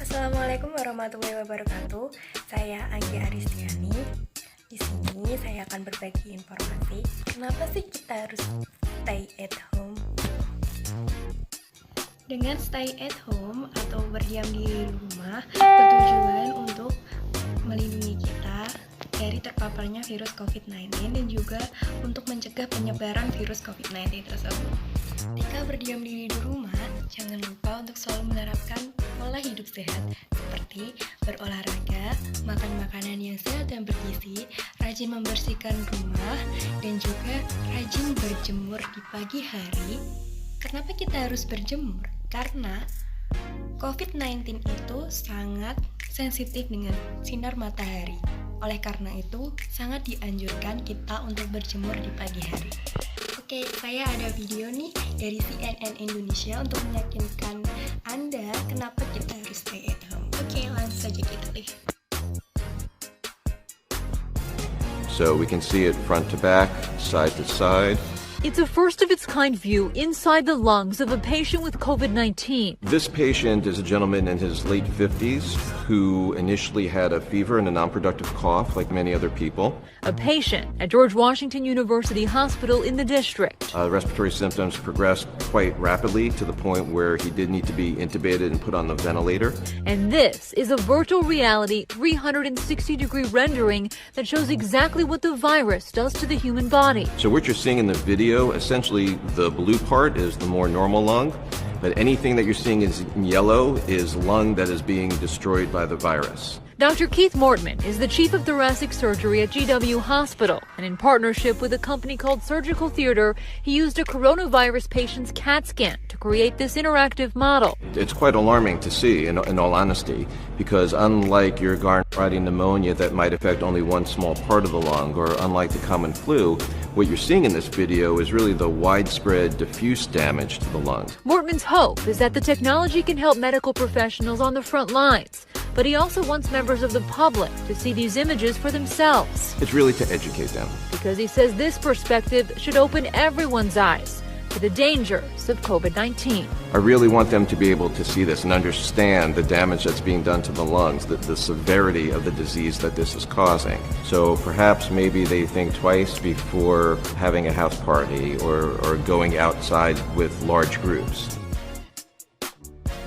Assalamualaikum warahmatullahi wabarakatuh. Saya Anggi Aristiani. Di sini saya akan berbagi informasi kenapa sih kita harus stay at home. Dengan stay at home atau berdiam di rumah bertujuan untuk melindungi kita dari terpaparnya virus COVID-19 dan juga untuk mencegah penyebaran virus COVID-19 tersebut. Ketika berdiam diri di rumah, jangan lupa untuk selalu menerapkan pola hidup sehat seperti berolahraga, makan makanan yang sehat dan bergizi, rajin membersihkan rumah, dan juga rajin berjemur di pagi hari. Kenapa kita harus berjemur? Karena COVID-19 itu sangat sensitif dengan sinar matahari. Oleh karena itu, sangat dianjurkan kita untuk berjemur di pagi hari. Oke, saya ada video nih dari CNN Indonesia untuk meyakinkan Anda kenapa kita harus stay at home. Oke, langsung saja kita lihat. So we can see it front to back, side to side. It's a first-of-its-kind view inside the lungs of a patient with COVID-19. This patient is a gentleman in his late 50s who initially had a fever and a non-productive cough like many other people. A patient at George Washington University Hospital in the district. Respiratory symptoms progressed quite rapidly to the point where he did need to be intubated and put on the ventilator. And this is a virtual reality 360-degree rendering that shows exactly what the virus does to the human body. So what you're seeing in the video, essentially the blue part is the more normal lung, but anything that you're seeing is in yellow is lung that is being destroyed by the virus. Dr. Keith Mortman is the chief of thoracic surgery at GW Hospital, and in partnership with a company called Surgical Theater, he used a coronavirus patient's CAT scan to create this interactive model. It's quite alarming to see, in all honesty, because unlike your garden variety pneumonia that might affect only one small part of the lung, or unlike the common flu, what you're seeing in this video is really the widespread diffuse damage to the lungs. Mortman's hope is that the technology can help medical professionals on the front lines, but he also wants members of the public to see these images for themselves. It's really to educate them. Because he says this perspective should open everyone's eyes to the dangers of COVID-19. I really want them to be able to see this and understand the damage that's being done to the lungs, the severity of the disease that this is causing. So perhaps maybe they think twice before having a house party or going outside with large groups.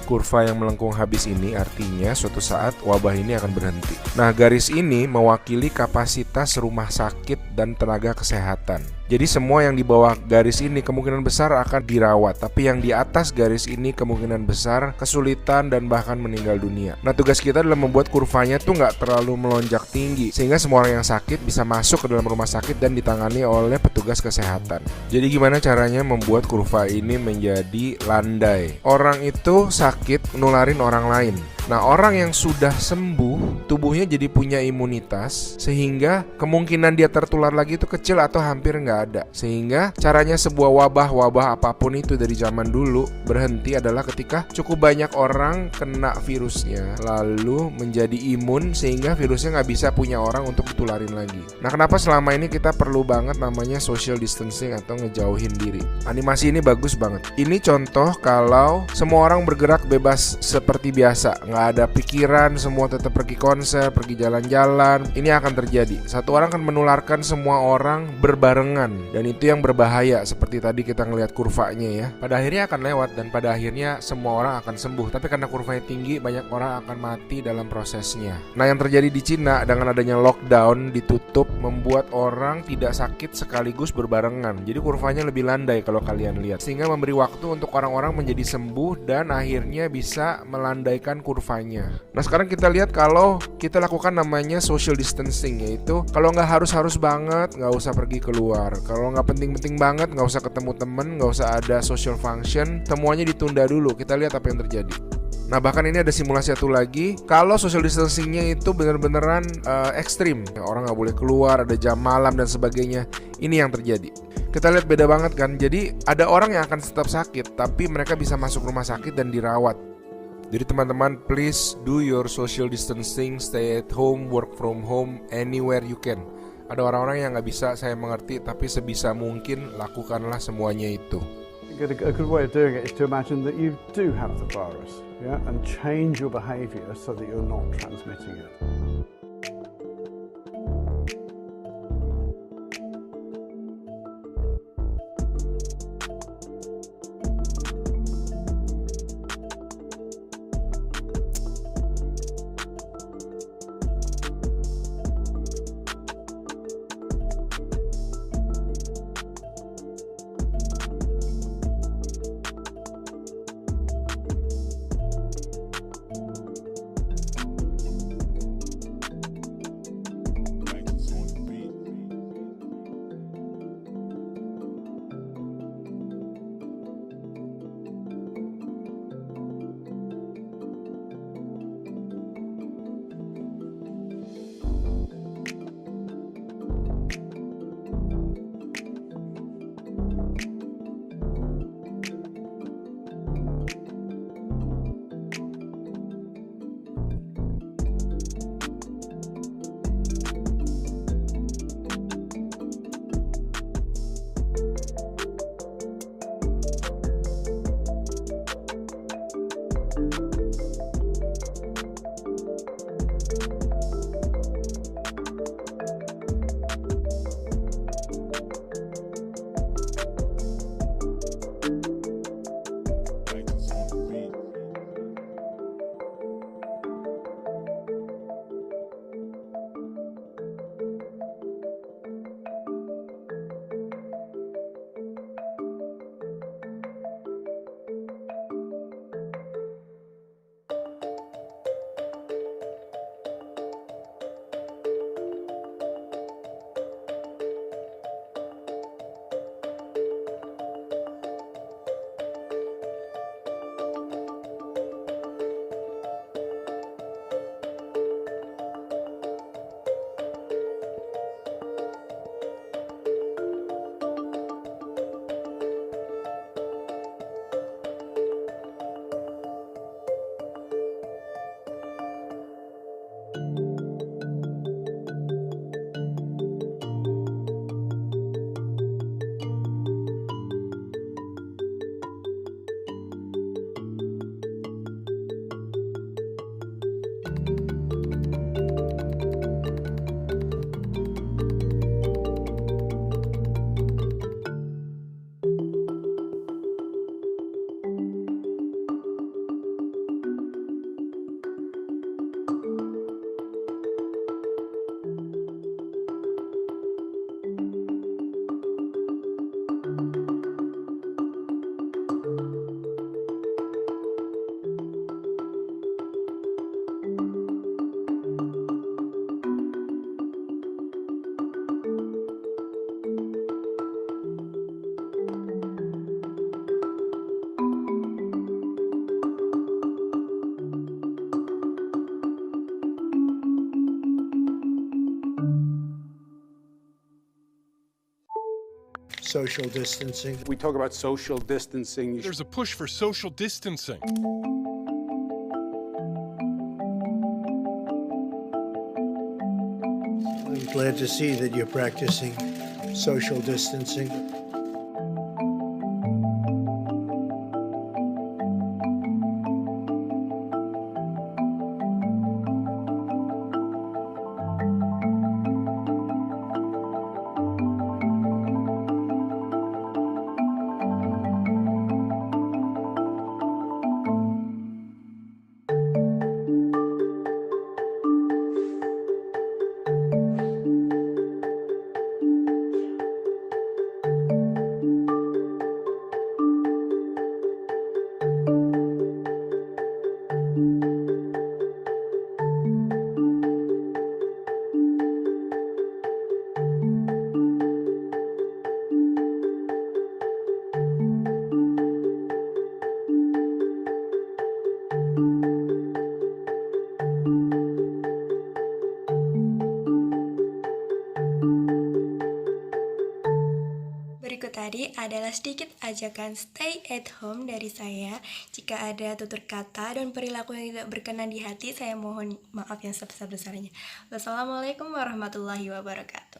Kurva yang melengkung habis ini artinya suatu saat wabah ini akan berhenti. Nah, garis ini mewakili kapasitas rumah sakit dan tenaga kesehatan. Jadi semua yang di bawah garis ini kemungkinan besar akan dirawat, tapi yang di atas garis ini kemungkinan besar kesulitan dan bahkan meninggal dunia. Nah, tugas kita adalah membuat kurvanya tuh nggak terlalu melonjak tinggi, sehingga semua orang yang sakit bisa masuk ke dalam rumah sakit dan ditangani oleh petugas kesehatan. Jadi gimana caranya membuat kurva ini menjadi landai? Orang itu sakit nularin orang lain. Nah, orang yang sudah sembuh, tubuhnya jadi punya imunitas, sehingga kemungkinan dia tertular lagi itu kecil atau hampir nggak ada. Sehingga caranya sebuah wabah apapun itu dari zaman dulu berhenti adalah ketika cukup banyak orang kena virusnya, lalu menjadi imun sehingga virusnya nggak bisa punya orang untuk ditularin lagi. Nah, kenapa selama ini kita perlu banget namanya social distancing atau ngejauhin diri? Animasi ini bagus banget. Ini contoh kalau semua orang bergerak bebas seperti biasa, nggak ada pikiran, semua tetap pergi konser, pergi jalan-jalan. Ini akan terjadi. Satu orang akan menularkan semua orang berbarengan, dan itu yang berbahaya. Seperti tadi kita ngelihat kurvanya ya. Pada akhirnya akan lewat dan pada akhirnya semua orang akan sembuh. Tapi karena kurvanya tinggi, banyak orang akan mati dalam prosesnya. Nah, yang terjadi di Cina dengan adanya lockdown, ditutup, membuat orang tidak sakit sekaligus berbarengan. Jadi kurvanya lebih landai kalau kalian lihat, sehingga memberi waktu untuk orang-orang menjadi sembuh dan akhirnya bisa melandaikan kurvanya. Nah, sekarang kita lihat kalau kita lakukan namanya social distancing, yaitu kalau nggak harus banget nggak usah pergi keluar, kalau nggak penting-penting banget nggak usah ketemu temen, nggak usah ada social function, semuanya ditunda dulu. Kita lihat apa yang terjadi. Nah, bahkan ini ada simulasi satu lagi. Kalau social distancingnya itu bener-beneran ekstrim, orang nggak boleh keluar, ada jam malam dan sebagainya. Ini yang terjadi. Kita lihat beda banget kan. Jadi ada orang yang akan tetap sakit, tapi mereka bisa masuk rumah sakit dan dirawat. Jadi teman-teman, please do your social distancing, stay at home, work from home, anywhere you can. Ada orang-orang yang nggak bisa, saya mengerti, tapi sebisa mungkin lakukanlah semuanya itu. A good way of doing it is to imagine that you do have the virus, yeah, and change your behaviour so that you're not transmitting it. Social distancing. We talk about social distancing. There's a push for social distancing. I'm glad to see that you're practicing social distancing. Berikut tadi adalah sedikit ajakan stay at home dari saya. Jika ada tutur kata dan perilaku yang tidak berkenan di hati, saya mohon maaf yang sebesar-besarnya. Wassalamualaikum warahmatullahi wabarakatuh.